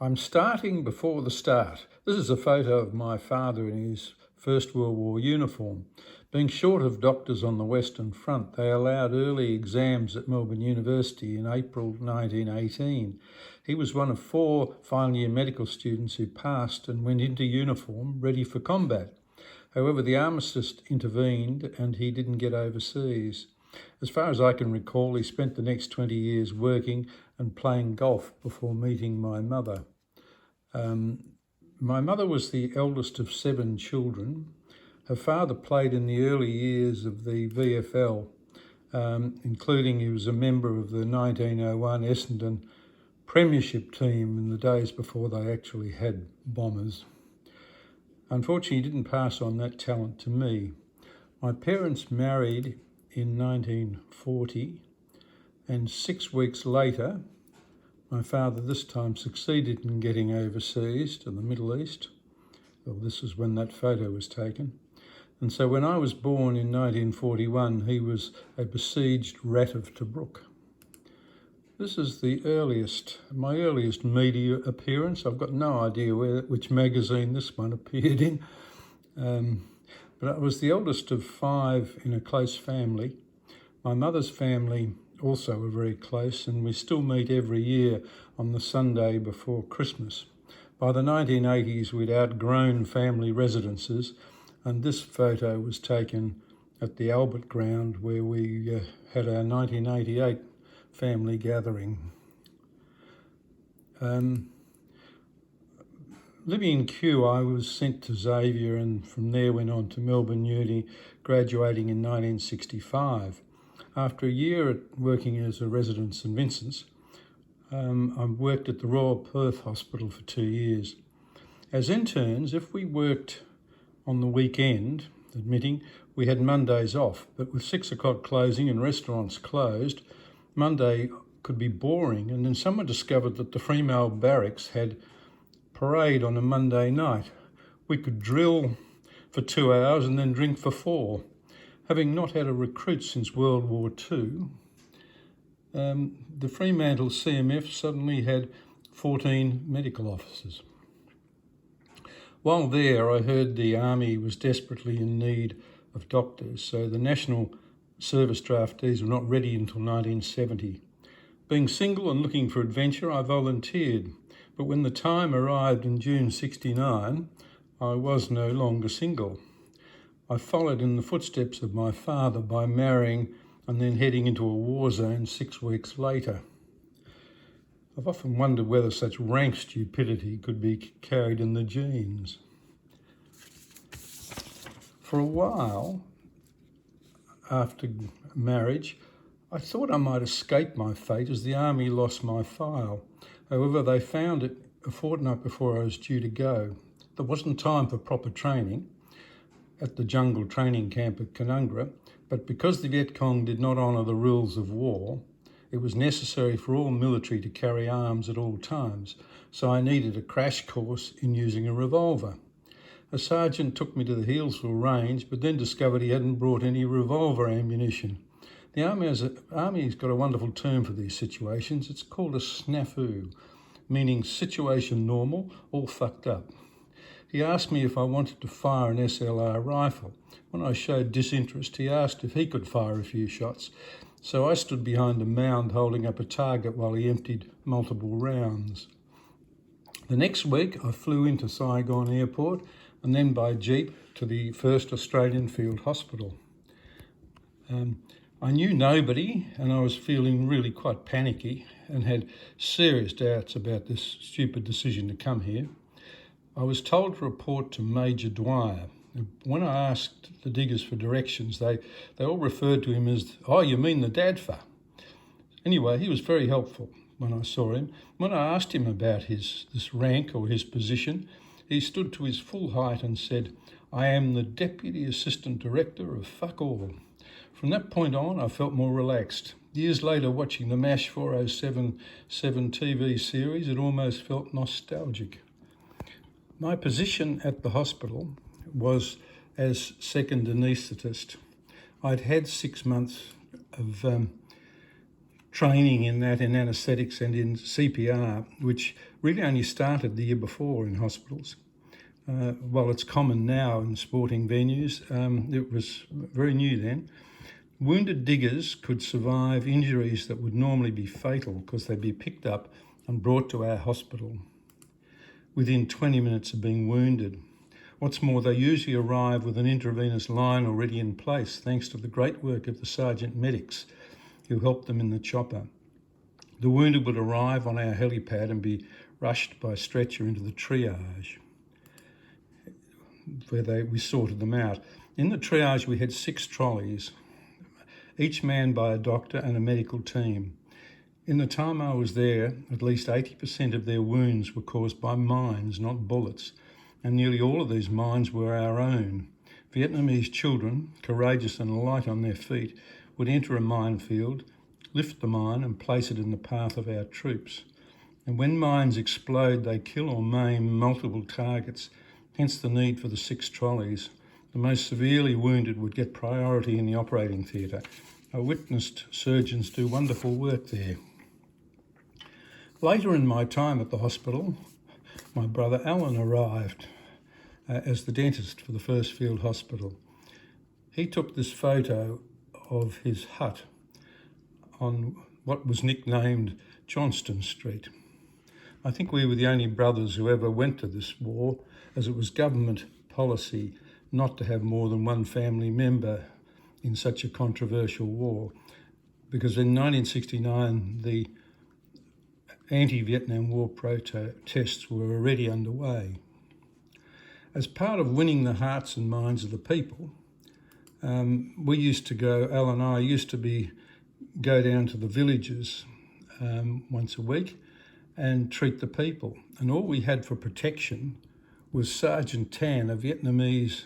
I'm starting before the start. This is a photo of my father in his First World War uniform. Being short of doctors on the Western Front, they allowed early exams at Melbourne University in April 1918. He was one of 4 final year medical students who passed and went into uniform ready for combat. However, the armistice intervened and he didn't get overseas. As far as I can recall, he spent the next 20 years working and playing golf before meeting my mother. My mother was the eldest of 7 children. Her father played in the early years of the VFL, including he was a member of the 1901 Essendon Premiership team in the days before they actually had bombers. Unfortunately, he didn't pass on that talent to me. My parents married in 1940, and 6 weeks later, my father this time succeeded in getting overseas to the Middle East. Well, this is when that photo was taken. And so when I was born in 1941, he was a besieged rat of Tobruk. This is my earliest media appearance. I've got no idea which magazine this one appeared in. But I was the eldest of 5 in a close family. My mother's family also were very close, and we still meet every year on the Sunday before Christmas. By the 1980s, we'd outgrown family residences, and this photo was taken at the Albert Ground where we had our 1988 family gathering. Living in Kew, I was sent to Xavier and from there went on to Melbourne Uni, graduating in 1965. After a year working as a resident at St Vincent's, I worked at the Royal Perth Hospital for 2 years. As interns, if we worked on the weekend, admitting we had Mondays off, but with 6 o'clock closing and restaurants closed, Monday could be boring, and then someone discovered that the female barracks had parade on a Monday night. We could drill for 2 hours and then drink for 4. Having not had a recruit since World War II, the Fremantle CMF suddenly had 14 medical officers. While there, I heard the Army was desperately in need of doctors, so the National Service draftees were not ready until 1970. Being single and looking for adventure, I volunteered, but when the time arrived in June '69, I was no longer single. I followed in the footsteps of my father by marrying and then heading into a war zone 6 weeks later. I've often wondered whether such rank stupidity could be carried in the genes. For a while after marriage, I thought I might escape my fate as the Army lost my file. However, they found it a fortnight before I was due to go. There wasn't time for proper training at the jungle training camp at Canungra, but because the Viet Cong did not honour the rules of war, it was necessary for all military to carry arms at all times, so I needed a crash course in using a revolver. A sergeant took me to the Healesville range, but then discovered he hadn't brought any revolver ammunition. The Army's got a wonderful term for these situations. It's called a snafu, meaning situation normal, all fucked up. He asked me if I wanted to fire an SLR rifle. When I showed disinterest, he asked if he could fire a few shots. So I stood behind a mound holding up a target while he emptied multiple rounds. The next week, I flew into Saigon Airport and then by jeep to the 1st Australian Field Hospital. I knew nobody and I was feeling really quite panicky and had serious doubts about this stupid decision to come here. I was told to report to Major Dwyer. When I asked the diggers for directions, they all referred to him as, "Oh, you mean the Dadfa." Anyway, he was very helpful when I saw him. When I asked him about this rank or his position, he stood to his full height and said, "I am the Deputy Assistant Director of fuck all." From that point on, I felt more relaxed. Years later, watching the MASH 4077 TV series, it almost felt nostalgic. My position at the hospital was as second anaesthetist. I'd had 6 months of training in that, in anaesthetics and in CPR, which really only started the year before in hospitals. While it's common now in sporting venues, it was very new then. Wounded diggers could survive injuries that would normally be fatal because they'd be picked up and brought to our hospital within 20 minutes of being wounded. What's more, they usually arrive with an intravenous line already in place, thanks to the great work of the sergeant medics who helped them in the chopper. The wounded would arrive on our helipad and be rushed by stretcher into the triage, where we sorted them out. In the triage, we had 6 trolleys, each manned by a doctor and a medical team. In the time I was there, at least 80% of their wounds were caused by mines, not bullets, and nearly all of these mines were our own. Vietnamese children, courageous and light on their feet, would enter a minefield, lift the mine and place it in the path of our troops. And when mines explode, they kill or maim multiple targets, hence the need for the 6 trolleys. The most severely wounded would get priority in the operating theatre. I witnessed surgeons do wonderful work there. Later in my time at the hospital, my brother Alan arrived as the dentist for the First Field Hospital. He took this photo of his hut on what was nicknamed Johnston Street. I think we were the only brothers who ever went to this war, as it was government policy not to have more than one family member in such a controversial war, because in 1969 the anti-Vietnam War protests were already underway. As part of winning the hearts and minds of the people, we used to go, Al and I used to go down to the villages once a week and treat the people. And all we had for protection was Sergeant Tan, a Vietnamese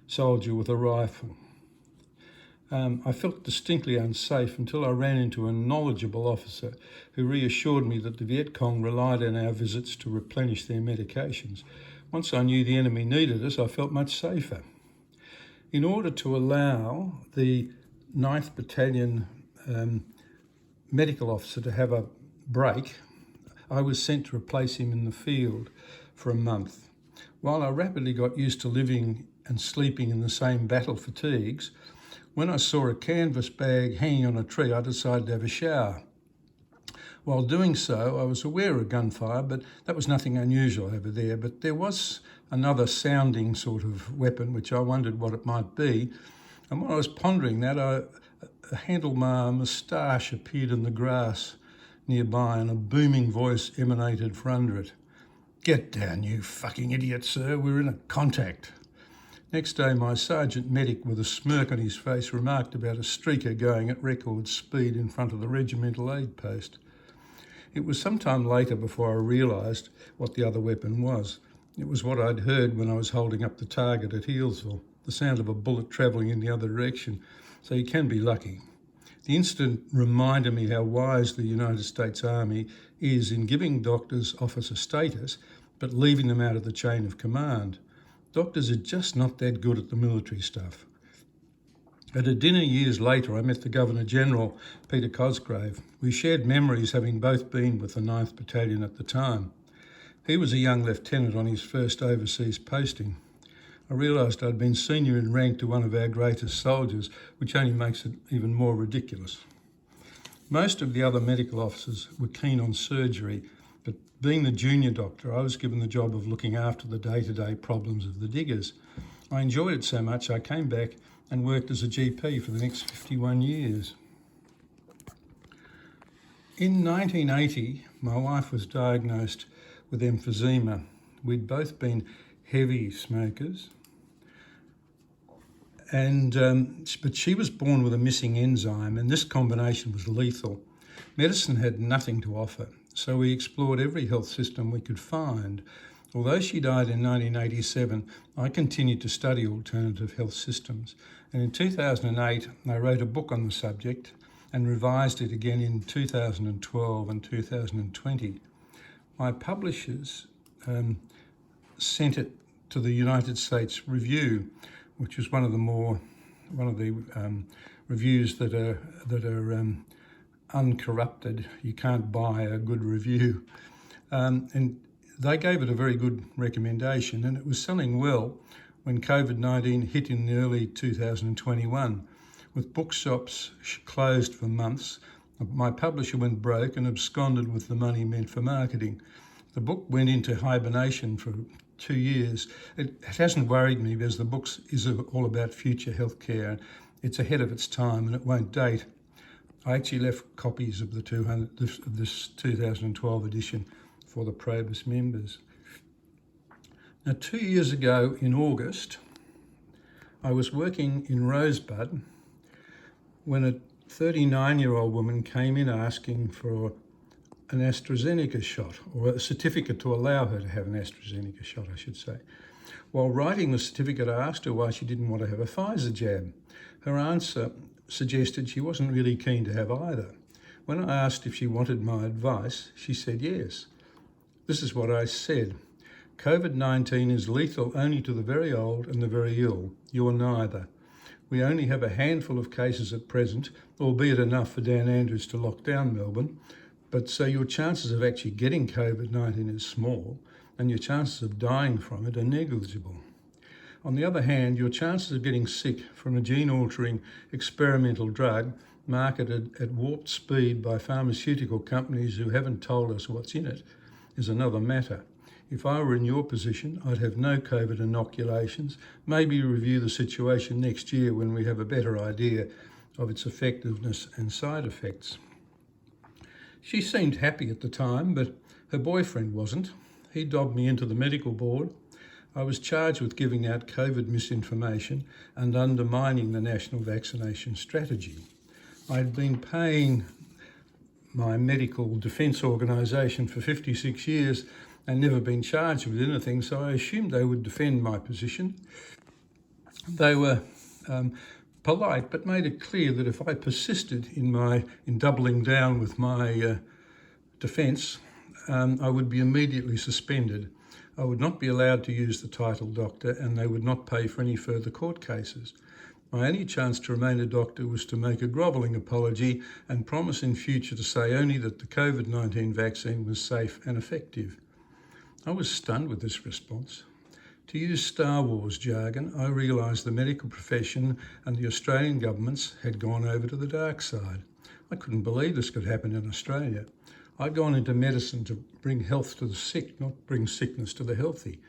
soldier with a rifle. I felt distinctly unsafe until I ran into a knowledgeable officer who reassured me that the Viet Cong relied on our visits to replenish their medications. Once I knew the enemy needed us, I felt much safer. In order to allow the 9th Battalion medical officer to have a break, I was sent to replace him in the field for a month. While I rapidly got used to living and sleeping in the same battle fatigues, when I saw a canvas bag hanging on a tree, I decided to have a shower. While doing so, I was aware of gunfire, but that was nothing unusual over there. But there was another sounding sort of weapon, which I wondered what it might be. And while I was pondering that, a handlebar moustache appeared in the grass nearby, and a booming voice emanated from under it. "Get down, you fucking idiot, sir. We're in a contact." Next day, my sergeant medic, with a smirk on his face, remarked about a streaker going at record speed in front of the regimental aid post. It was some time later before I realised what the other weapon was. It was what I'd heard when I was holding up the target at Healesville, the sound of a bullet travelling in the other direction, so you can be lucky. The incident reminded me how wise the United States Army is in giving doctors officer status, but leaving them out of the chain of command. Doctors are just not that good at the military stuff. At a dinner years later, I met the Governor-General, Peter Cosgrave. We shared memories, having both been with the 9th Battalion at the time. He was a young lieutenant on his first overseas posting. I realised I'd been senior in rank to one of our greatest soldiers, which only makes it even more ridiculous. Most of the other medical officers were keen on surgery, but being the junior doctor, I was given the job of looking after the day-to-day problems of the diggers. I enjoyed it so much I came back and worked as a GP for the next 51 years. In 1980, my wife was diagnosed with emphysema. We'd both been heavy smokers, but she was born with a missing enzyme, and this combination was lethal. Medicine had nothing to offer, so we explored every health system we could find. Although she died in 1987, I continued to study alternative health systems. And in 2008, I wrote a book on the subject and revised it again in 2012 and 2020. My publishers sent it to the United States Review, which is one of the reviews that are uncorrupted. You can't buy a good review. And they gave it a very good recommendation, and it was selling well when COVID-19 hit in early 2021. With bookshops closed for months, my publisher went broke and absconded with the money meant for marketing. The book went into hibernation for 2 years. It hasn't worried me because the book is all about future healthcare. It's ahead of its time and it won't date. I actually left copies of this 2012 edition for the Probus members. Now, 2 years ago in August, I was working in Rosebud when a 39-year-old woman came in asking for an AstraZeneca shot, or a certificate to allow her to have an AstraZeneca shot, I should say. While writing the certificate, I asked her why she didn't want to have a Pfizer jab. Her answer suggested she wasn't really keen to have either. When I asked if she wanted my advice, she said yes. This is what I said. COVID-19 is lethal only to the very old and the very ill. You're neither. We only have a handful of cases at present, albeit enough for Dan Andrews to lock down Melbourne. But so your chances of actually getting COVID-19 is small, and your chances of dying from it are negligible. On the other hand, your chances of getting sick from a gene-altering experimental drug marketed at warp speed by pharmaceutical companies who haven't told us what's in it is another matter. If I were in your position, I'd have no COVID inoculations, maybe review the situation next year when we have a better idea of its effectiveness and side effects. She seemed happy at the time, but her boyfriend wasn't. He dobbed me into the medical board. I was charged with giving out COVID misinformation and undermining the national vaccination strategy. I'd been paying my medical defence organisation for 56 years and never been charged with anything, so I assumed they would defend my position. They were polite, but made it clear that if I persisted in doubling down with my defence, I would be immediately suspended. I would not be allowed to use the title doctor, and they would not pay for any further court cases. My only chance to remain a doctor was to make a grovelling apology and promise in future to say only that the COVID-19 vaccine was safe and effective. I was stunned with this response. To use Star Wars jargon, I realised the medical profession and the Australian governments had gone over to the dark side. I couldn't believe this could happen in Australia. I'd gone into medicine to bring health to the sick, not bring sickness to the healthy.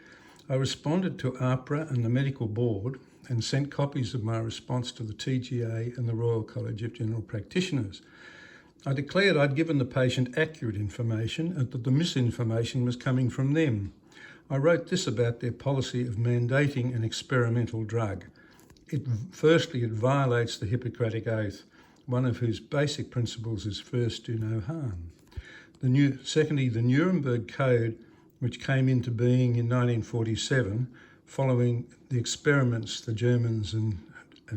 I responded to AHPRA and the medical board and sent copies of my response to the TGA and the Royal College of General Practitioners. I declared I'd given the patient accurate information and that the misinformation was coming from them. I wrote this about their policy of mandating an experimental drug. Firstly, it violates the Hippocratic Oath, one of whose basic principles is first do no harm. Secondly, the Nuremberg Code, which came into being in 1947, following the experiments the Germans and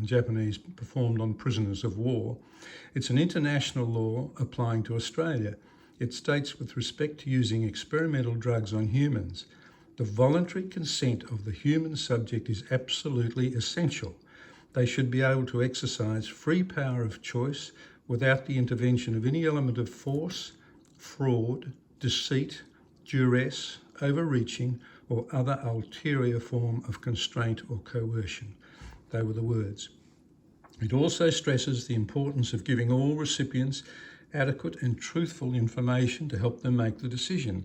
Japanese performed on prisoners of war. It's an international law applying to Australia. It states with respect to using experimental drugs on humans, the voluntary consent of the human subject is absolutely essential. They should be able to exercise free power of choice without the intervention of any element of force, fraud, deceit, duress, overreaching, or other ulterior form of constraint or coercion. They were the words. It also stresses the importance of giving all recipients adequate and truthful information to help them make the decision.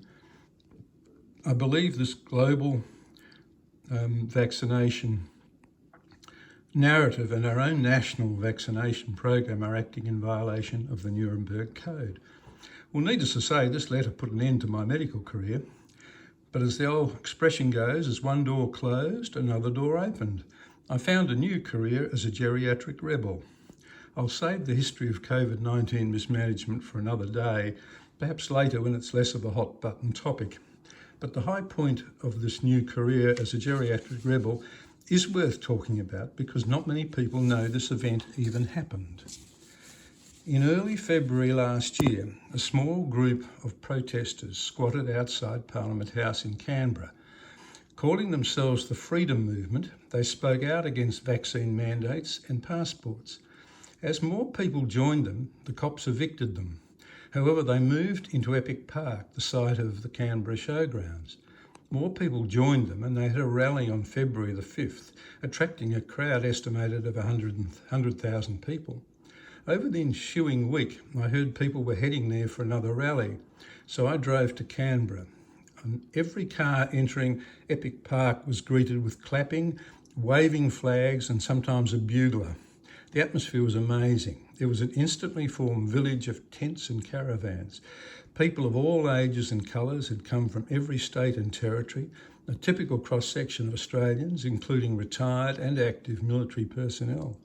I believe this global vaccination narrative and our own national vaccination program are acting in violation of the Nuremberg Code. Well, needless to say, this letter put an end to my medical career. But as the old expression goes, as one door closed, another door opened. I found a new career as a geriatric rebel. I'll save the history of COVID-19 mismanagement for another day, perhaps later when it's less of a hot button topic. But the high point of this new career as a geriatric rebel is worth talking about because not many people know this event even happened. In early February last year, a small group of protesters squatted outside Parliament House in Canberra. Calling themselves the Freedom Movement, they spoke out against vaccine mandates and passports. As more people joined them, the cops evicted them. However, they moved into Epic Park, the site of the Canberra Showgrounds. More people joined them and they had a rally on February the 5th, attracting a crowd estimated of 100,000 people. Over the ensuing week, I heard people were heading there for another rally, so I drove to Canberra. And every car entering Epic Park was greeted with clapping, waving flags and sometimes a bugler. The atmosphere was amazing. There was an instantly formed village of tents and caravans. People of all ages and colours had come from every state and territory, a typical cross-section of Australians, including retired and active military personnel.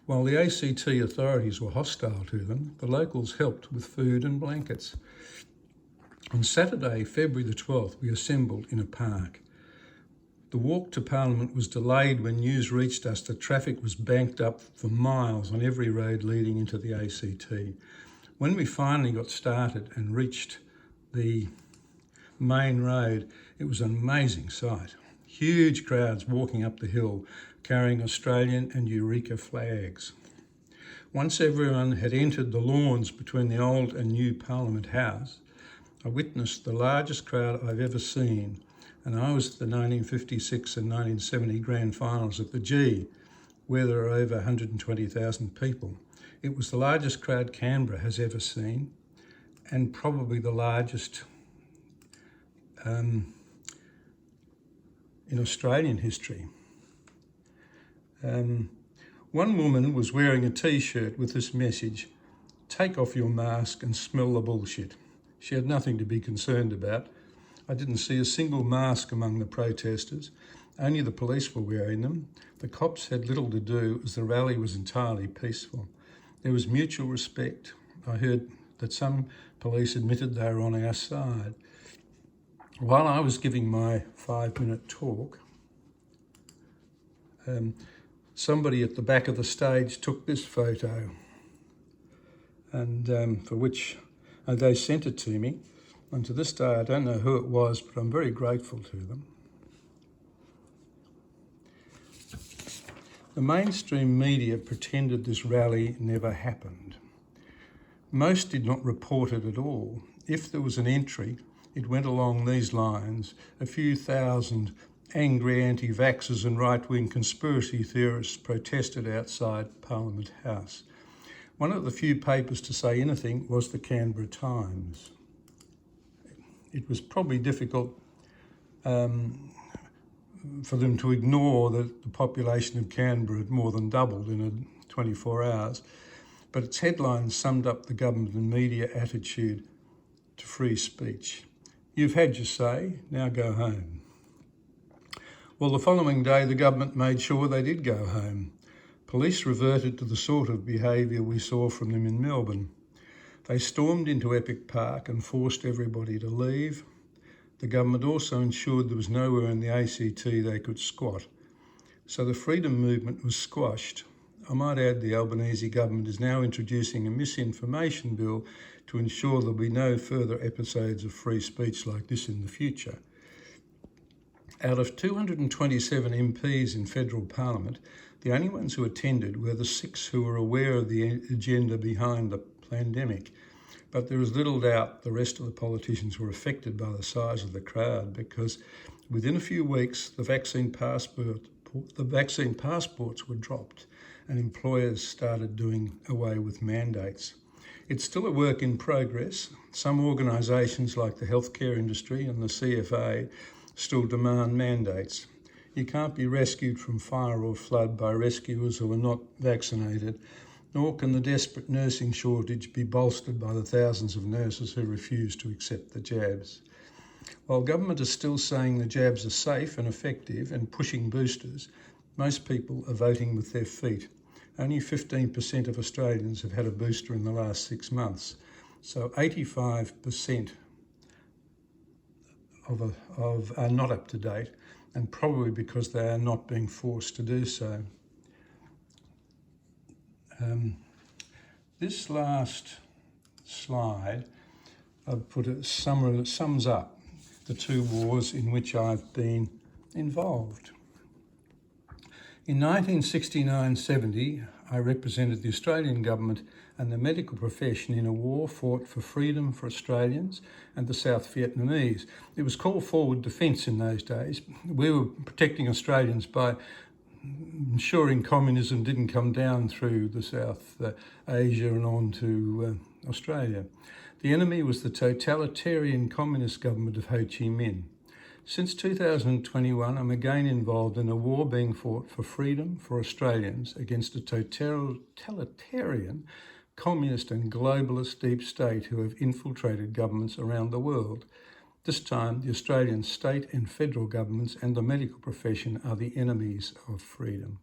While the ACT authorities were hostile to them, the locals helped with food and blankets. On Saturday, February the 12th, we assembled in a park. The walk to Parliament was delayed when news reached us that traffic was banked up for miles on every road leading into the ACT. When we finally got started and reached the main road, it was an amazing sight. Huge crowds walking up the hill, carrying Australian and Eureka flags. Once everyone had entered the lawns between the old and new Parliament House, I witnessed the largest crowd I've ever seen, and I was at the 1956 and 1970 grand finals at the G, where there are over 120,000 people. It was the largest crowd Canberra has ever seen, and probably the largest in Australian history. One woman was wearing a t-shirt with this message: "Take off your mask and smell the bullshit." She had nothing to be concerned about. I didn't see a single mask among the protesters. Only the police were wearing them. The cops had little to do as the rally was entirely peaceful. There was mutual respect. I heard that some police admitted they were on our side. While I was giving my 5-minute talk, somebody at the back of the stage took this photo, and for which they sent it to me. And to this day, I don't know who it was, but I'm very grateful to them. The mainstream media pretended this rally never happened. Most did not report it at all. If there was an entry, it went along these lines: a few thousand angry anti-vaxxers and right-wing conspiracy theorists protested outside Parliament House. One of the few papers to say anything was the Canberra Times. It was probably difficult for them to ignore that the population of Canberra had more than doubled in 24 hours, but its headlines summed up the government and media attitude to free speech. "You've had your say, now go home." Well, the following day, the government made sure they did go home. Police reverted to the sort of behaviour we saw from them in Melbourne. They stormed into Epic Park and forced everybody to leave. The government also ensured there was nowhere in the ACT they could squat. So the freedom movement was squashed. I might add the Albanese government is now introducing a misinformation bill to ensure there'll be no further episodes of free speech like this in the future. Out of 227 MPs in federal parliament, the only ones who attended were the 6 who were aware of the agenda behind the pandemic. But there is little doubt the rest of the politicians were affected by the size of the crowd, because within a few weeks the vaccine passports were dropped and employers started doing away with mandates. It's still a work in progress. Some organisations like the healthcare industry and the CFA still demand mandates. You can't be rescued from fire or flood by rescuers who are not vaccinated, nor can the desperate nursing shortage be bolstered by the thousands of nurses who refuse to accept the jabs. While government is still saying the jabs are safe and effective and pushing boosters, most people are voting with their feet. Only 15% of Australians have had a booster in the last 6 months, so 85% are not up to date, and probably because they are not being forced to do so. This last slide I've put a summary that sums up the 2 wars in which I've been involved. In 1969-70, I represented the Australian government and the medical profession in a war fought for freedom for Australians and the South Vietnamese. It was called forward defence in those days. We were protecting Australians by ensuring communism didn't come down through the South Asia and on to Australia. The enemy was the totalitarian communist government of Ho Chi Minh. Since 2021, I'm again involved in a war being fought for freedom for Australians against a totalitarian, communist and globalist deep state who have infiltrated governments around the world. This time, the Australian state and federal governments and the medical profession are the enemies of freedom.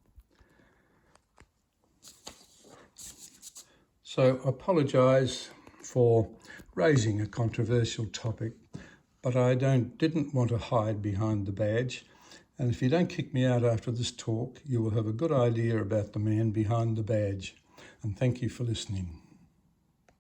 So I apologise for raising a controversial topic, but I didn't want to hide behind the badge. And if you don't kick me out after this talk, you will have a good idea about the man behind the badge. And thank you for listening.